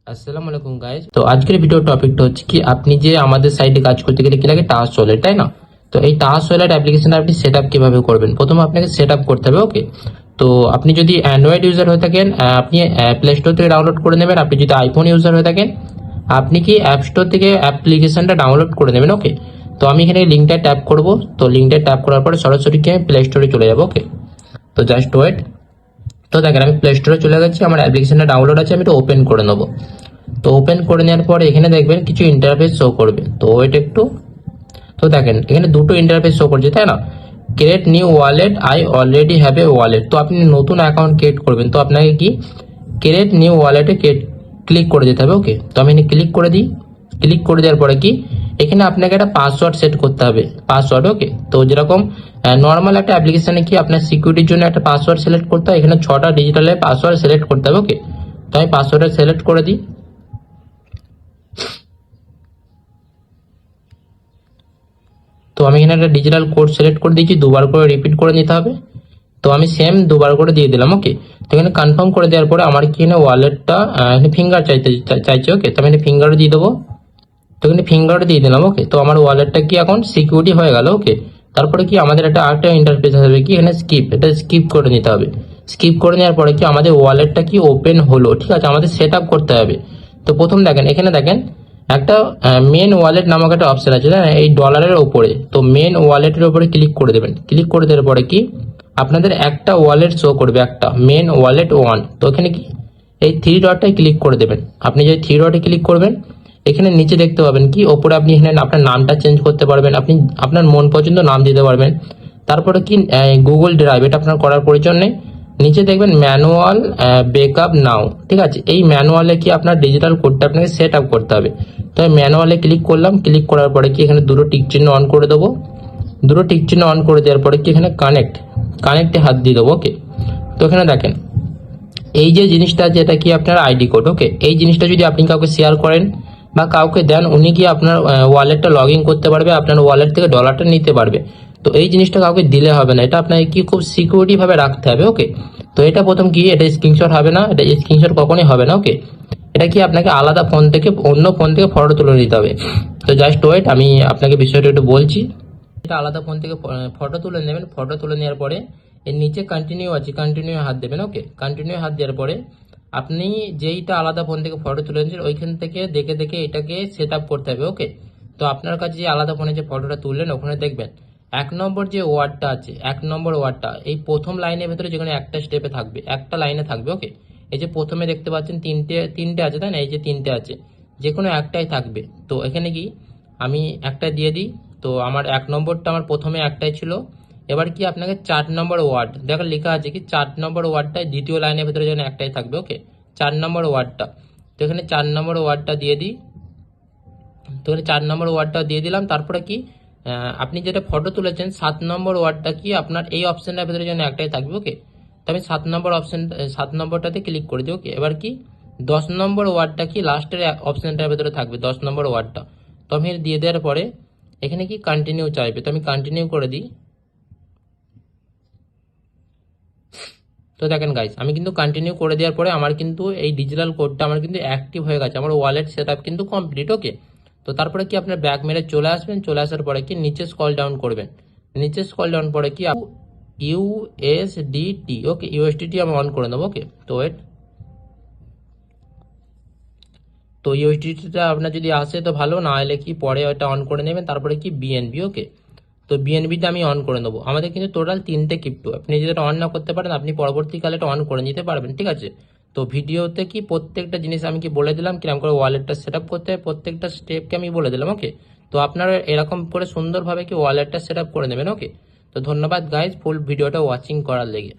আসসালামু আলাইকুম গাইস। তো আজকের ভিডিও টপিকটা হচ্ছে কি, আপনি যে আমাদের সাইটে কাজ করতে গেলে কি লাগে, টাস্ক ওয়ালেট, তাই না? তো এই টাস্ক ওয়ালেট অ্যাপ্লিকেশন আপনি সেট আপ কিভাবে করবেন, প্রথমে আপনাকে সেট আপ করতে হবে। ওকে, তো আপনি যদি অ্যান্ড্রয়েড ইউজার হয়ে থাকেন, আপনি প্লে স্টোর থেকে ডাউনলোড করে নেবেন। আপনি যদি আইফোন ইউজার হয়ে থাকেন, আপনি কি অ্যাপ স্টোর থেকে অ্যাপ্লিকেশনটা ডাউনলোড করে নেবেন। ওকে, তো আমি এখানে লিঙ্কটা ট্যাপ করব। তো লিঙ্কটা ট্যাপ করার পরে সরাসরি কি আমি প্লে স্টোরে চলে যাবো। ওকে, তো জাস্ট ওয়েট। তো দেখেন আমি প্লে স্টোরে চলে গেছি, আমার অ্যাপ্লিকেশনটা ডাউনলোড আছে, আমি এটা ওপেন করে নেবো। তো ওপেন করে নেওয়ার পরে এখানে দেখবেন কিছু ইন্টারফেস শো করবে। তো ওয়েট একটু। তো দেখেন এখানে দুটো ইন্টারফেস শো করছে, তাই না? Create new wallet, I already have a wallet. তো আপনি নতুন অ্যাকাউন্ট ক্রিয়েট করবেন, তো আপনাকে কি ক্রিয়েট নিউ ওয়ালেটে ক্লিক করে দিতে হবে। ওকে, তো আমি এখানে ক্লিক করে দিই। ক্লিক করে দেওয়ার পরে কি এখানে আপনাকে একটা পাসওয়ার্ড সেট করতে হবে, পাসওয়ার্ড। ওকে, তো যেরকম নর্মাল একটা অ্যাপ্লিকেশনে কি আপনার সিকিউরিটির জন্য একটা পাসওয়ার্ড সিলেক্ট করতে হয়, এখানে 6টা ডিজিটালের পাসওয়ার্ড সিলেক্ট করতে হবে। ওকে, তো আমি পাসওয়ার্ডটা সিলেক্ট করে দিই। তো আমি এখানে একটা ডিজিটাল কোড সিলেক্ট করে দিয়েছি, দুবার করে রিপিট করে নিতে হবে। তো আমি সেম দুবার করে দিয়ে দিলাম। ওকে, তো এখানে কনফার্ম করে দেওয়ার পরে আমার কি এখানে ওয়ালেটটা ফিঙ্গার চাইছে। ওকে, তো আমি এখানে ফিঙ্গার দিয়ে দেবো। তো এখানে ফিঙ্গার দিয়ে দিলাম। ওকে, তো আমার ওয়ালেটটা কি এখন সিকিউরিটি হয়ে গেল। ওকে, তারপরে কি আমাদের একটা আরেকটা ইন্টারফেস আসবে, কি এখানে এটা স্কিপ করে নিতে হবে। স্কিপ করে নেওয়ার পরে কি আমাদের ওয়ালেটটা কি ওপেন হলো, ঠিক আছে? আমাদের সেট আপ করতে হবে। তো প্রথম দেখেন এখানে দেখেন একটা মেন ওয়ালেট নামক একটা অপশন আছে, তাই না? এই ডলারের ওপরে, তো মেন ওয়ালেটের উপরে ক্লিক করে দেবেন। ক্লিক করে দেওয়ার পরে কি আপনাদের একটা ওয়ালেট শো করবে, একটা মেন ওয়ালেট 1। তো এখানে কি এই থ্রি ডটটায় ক্লিক করে দেবেন। আপনি যদি থ্রি ডটে ক্লিক করবেন, এখানে নিচে দেখতে পাবেন কি ওপরে আপনি এখানে আপনার নামটা চেঞ্জ করতে পারবেন, আপনি আপনার মন পছন্দ নাম দিতে পারবেন। তারপরে কি গুগল ড্রাইভ, এটা আপনার করার প্রয়োজন নেই। নিচে দেখবেন ম্যানুয়াল ব্যাকআপ নাও, ঠিক আছে? এই ম্যানুয়ালে কি আপনার ডিজিটাল কোডটা আপনাকে সেট আপ করতে হবে। তো আমি ম্যানুয়ালে ক্লিক করলাম। ক্লিক করার পরে কি এখানে দুটো টিক চিহ্ন অন করে দেবো। দুটো টিক চিহ্ন অন করে দেওয়ার পরে কি এখানে কানেক্টে হাত দিয়ে দেবো। ওকে, তো এখানে দেখেন এই যে জিনিসটা আছে, এটা কি আপনার আইডি কোড। ওকে, এই জিনিসটা যদি আপনি কাউকে শেয়ার করেন বা কাউকে দেন, উনি কি আপনার ওয়ালেটটা লগ ইন করতে পারবে, আপনার ওয়ালেট থেকে ডলারটা নিতে পারবে। তো এই জিনিসটা কাউকে দিলে হবে না, এটা আপনাকে কি খুব সিকিউরিটি ভাবে রাখতে হবে। ওকে, তো এটা প্রথম কি এটা স্ক্রিনশট হবে না, এটা স্ক্রিনশট কখনোই হবে না। ওকে, এটা কি আপনাকে আলাদা ফোন থেকে অন্য ফোন থেকে ফটো তুলে নিতে হবে। তো জাস্ট ওয়েট, আমি আপনাকে বিষয়টা একটু বলছি। এটা আলাদা ফোন থেকে ফটো তুলে নেবেন। ফটো তুলে নেওয়ার পরে এর নিচে কন্টিনিউ আছে, কন্টিনিউ হাত দেবেন। ওকে, কন্টিনিউ হাত দেওয়ার পরে আপনি যেইটা আলাদা ফোন থেকে ফটো তুলে নিয়েছেন ওইখান থেকে দেখে দেখে এটাকে সেট আপ করতে হবে। ওকে, তো আপনার কাছে যে আলাদা ফোনে যে ফটোটা তুললেন, ওখানে দেখবেন 1 নম্বর যে ওয়ার্ডটা আছে, 1 নম্বর ওয়ার্ডটা এই প্রথম লাইনের ভেতরে যেখানে একটা স্টেপে থাকবে, একটা লাইনে থাকবে। ওকে, এই যে প্রথমে দেখতে পাচ্ছেন তিনটে তিনটে আছে, তাই না? এই যে তিনটে আছে, যে কোনো একটাই থাকবে। তো এখানে কি আমি একটা দিয়ে দিই। তো আমার 1 নম্বরটা আমার প্রথমে একটাই ছিল। এবার কি আপনাকে 4 নম্বর ওয়ার্ড দেখো লেখা আছে কি 4 নম্বর ওয়ার্ডটাই দ্বিতীয় লাইনের ভেতরে যেন একটাই থাকবে। ওকে, 4 নম্বর ওয়ার্ডটা, তো এখানে 4 নম্বর ওয়ার্ডটা দিয়ে দিই। তো এখানে 4 নম্বর ওয়ার্ডটা দিয়ে দিলাম। তারপরে কি আপনি যেটা ফটো তুলেছেন 7 নম্বর ওয়ার্ডটা কি আপনার এই অপশনটার ভেতরে যেন একটাই থাকবে। ওকে, তো আমি 7 নম্বরটাতে ক্লিক করে দিই। ওকে, এবার কি 10 নম্বর ওয়ার্ডটা কি লাস্টের অপশনটার ভেতরে থাকবে, 10 নম্বর ওয়ার্ডটা। তো আমি দিয়ে দেওয়ার পরে এখানে কি কন্টিনিউ চাইবে, তো আমি কন্টিনিউ করে দিই। তো দেখেন গাইস, আমি কিন্তু কন্টিনিউ করে দেওয়ার পরে আমার কিন্তু এই ডিজিটাল কোডটা আমার কিন্তু অ্যাক্টিভ হয়ে গেছে, আমার ওয়ালেট সেটআপ কিন্তু কমপ্লিট। ওকে, তো তারপরে কি আপনার ব্যাক মেরে চলে আসবেন, চলে আসার পরে কি নিচে স্ক্রল ডাউন করবেন। নিচে স্ক্রল ডাউন পরে কি ইউএসডিটি, ওকে, ইউএসডিটি আমি অন করে দেবো। ওকে, তো ওয়েট। তো ইউএসডিটিটা আপনার যদি আসে তো ভালো, না হলে কি পরে ওটা অন করে নেবেন। তারপরে কি বিএনবি। ওকে, তো বিএনবিটা আমি অন করে নেবো। আমাদের কিন্তু টোটাল 3টে ক্রিপ্টো, আপনি যদি এটা অন না করতে পারেন আপনি পরবর্তীকালে এটা অন করে নিতে পারবেন, ঠিক আছে? তো ভিডিওতে কি প্রত্যেকটা জিনিস আমি কি বলে দিলাম, কিরকম করে ওয়ালেটটা সেট আপ করতে হয়, প্রত্যেকটা স্টেপকে আমি বলে দিলাম। ওকে, তো আপনারা এরকম করে সুন্দরভাবে কি ওয়ালেটটা সেট আপ করে নেবেন। ওকে, তো ধন্যবাদ গাইজ ফুল ভিডিওটা ওয়াচিং করার লেগে।